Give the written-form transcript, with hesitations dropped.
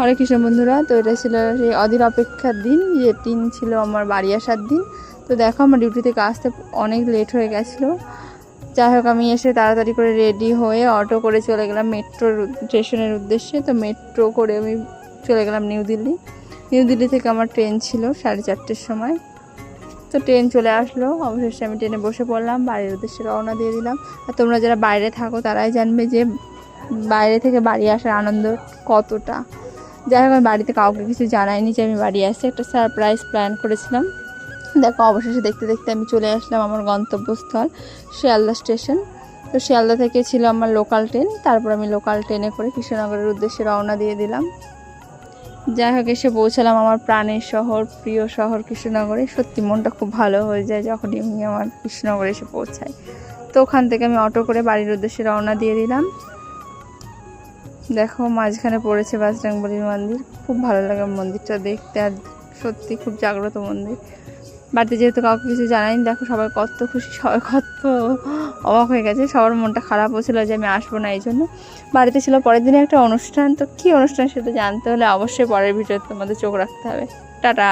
হরে কৃষ্ণ বন্ধুরা, তো এটা ছিল সেই অধীর অপেক্ষার দিন, যে দিন ছিল আমার বাড়ি আসার দিন। তো দেখো আমার ডিউটি থেকে আসতে অনেক লেট হয়ে গেছিলো। যাই হোক, আমি এসে তাড়াতাড়ি করে রেডি হয়ে অটো করে চলে গেলাম মেট্রোর স্টেশনের উদ্দেশ্যে। তো মেট্রো করে আমি চলে গেলাম নিউ দিল্লি থেকে আমার ট্রেন ছিল 4:30টার সময়। তো ট্রেন চলে আসলো, অবশেষে আমি ট্রেনে বসে পড়লাম, বাড়ির উদ্দেশ্যে রওনা দিয়ে দিলাম। আর তোমরা যারা বাইরে থাকো তারাই জানবে যে বাইরে থেকে বাড়ি আসার আনন্দ কতটা। যাই হোক, আমি বাড়িতে কাউকে কিছু জানাইনি যে আমি বাড়ি আসছি, একটা সারপ্রাইজ প্ল্যান করেছিলাম। দেখো অবশেষে দেখতে দেখতে আমি চলে আসলাম আমার গন্তব্যস্থল শিয়ালদা স্টেশন। তো শিয়ালদা থেকে ছিল আমার লোকাল ট্রেন, তারপর আমি লোকাল ট্রেনে করে কৃষ্ণনগরের উদ্দেশ্যে রওনা দিয়ে দিলাম। যাই হোক, এসে পৌঁছালাম আমার প্রাণের শহর, প্রিয় শহর কৃষ্ণনগরে। সত্যি মনটা খুব ভালো হয়ে যায় যখনই আমি আমার কৃষ্ণনগরে এসে পৌঁছাই। তো ওখান থেকে আমি অটো করে বাড়ির উদ্দেশ্যে রওনা দিয়ে দিলাম। দেখো মাঝখানে পড়েছে বজরংবলীর মন্দির, খুব ভালো লাগে মন্দিরটা দেখতে, আর সত্যি খুব জাগ্রত মন্দির। বাড়িতে যেহেতু কাউকে কিছু জানাইনি, দেখো সবাই কত খুশি, সবাই কত অবাক হয়ে গেছে। সবার মনটা খারাপও ছিল যে আমি আসবো না, এই জন্য। বাড়িতে ছিল পরের দিনে একটা অনুষ্ঠান, তো কী অনুষ্ঠান সেটা জানতে হলে অবশ্যই পরের ভিডিওতে তোমাদের চোখ রাখতে হবে। টাটা।